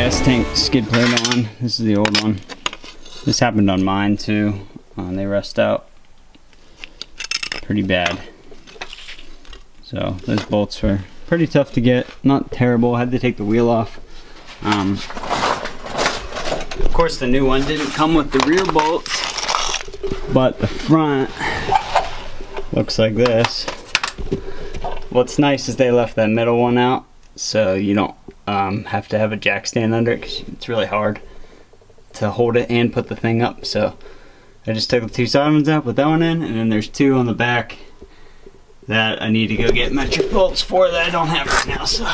gas tank skid plate on. This is the old one. This happened on mine too. They rust out pretty bad. So those bolts were pretty tough to get. Not terrible. I had to take the wheel off. Of course, the new one didn't come with the rear bolts, but the front looks like this. What's nice is they left that middle one out, so you don't have to have a jack stand under it, because it's really hard to hold it and put the thing up. So I just took the two side ones out, put that one in, and then there's two on the back that I need to go get metric bolts for that I don't have right now. So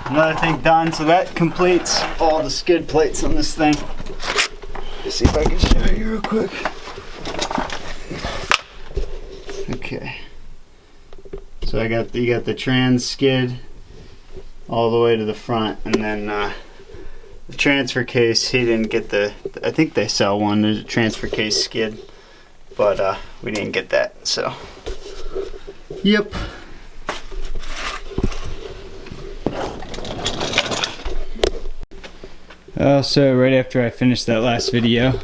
another thing done. So that completes all the skid plates on this thing. Let's see if I can show you real quick. Okay. So you got the trans skid all the way to the front, and then the transfer case, he didn't get I think they sell one, there's a transfer case skid, but we didn't get that, so yep. So right after I finished that last video,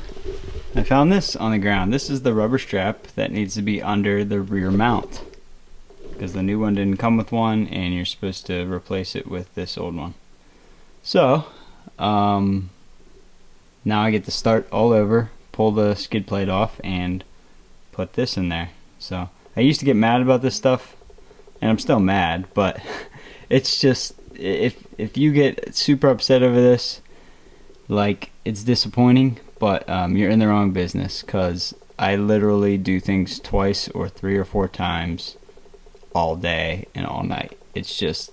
I found this on the ground. This is the rubber strap that needs to be under the rear mount, because the new one didn't come with one, and you're supposed to replace it with this old one. So now I get to start all over, pull the skid plate off, and put this in there. So I used to get mad about this stuff, and I'm still mad, but it's just, if you get super upset over this, like, it's disappointing, but you're in the wrong business, because I literally do things twice or 3 or 4 times all day and all night. It's just,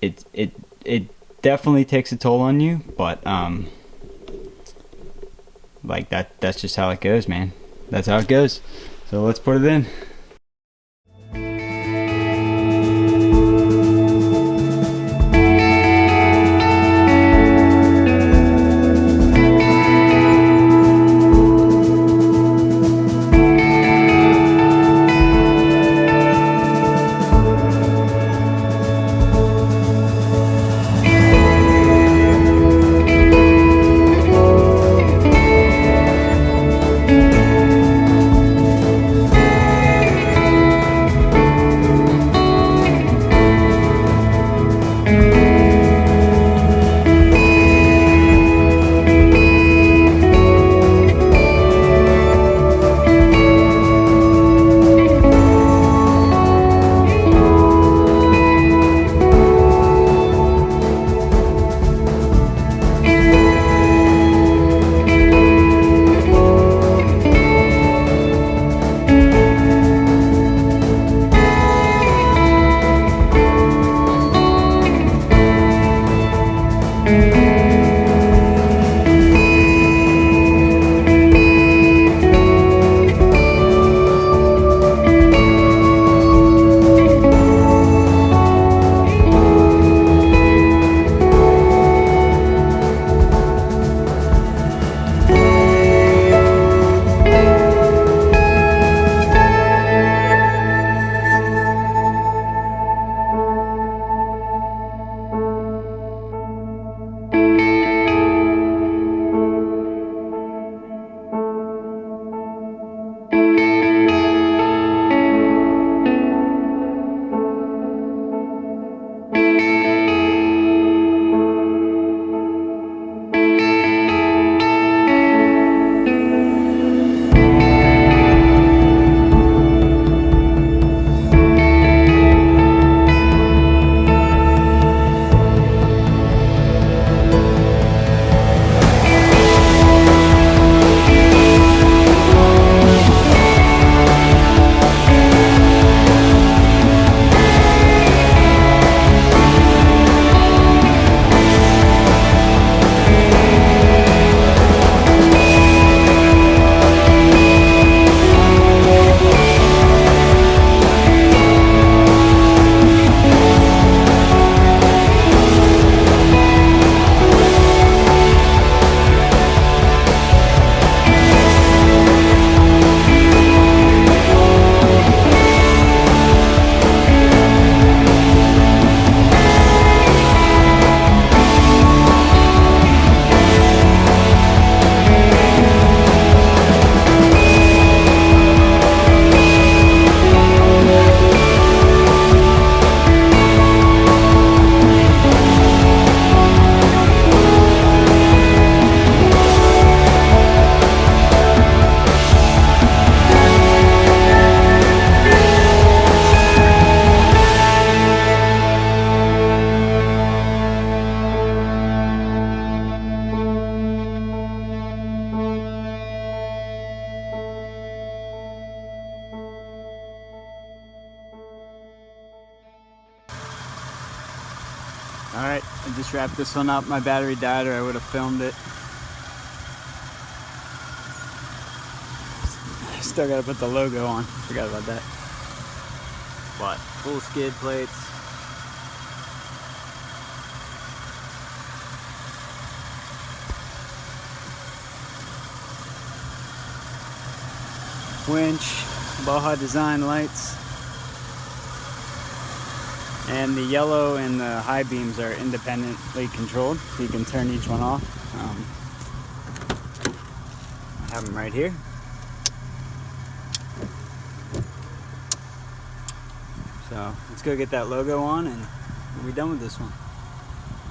it definitely takes a toll on you, but like that's just how it goes, man. That's how it goes. So let's put it in. Alright, I just wrapped this one up. My battery died or I would have filmed it. Still gotta put the logo on. Forgot about that. But full skid plates. Winch, Baja Design lights. And the yellow and the high beams are independently controlled, so you can turn each one off. I have them right here. So let's go get that logo on and we'll be done with this one.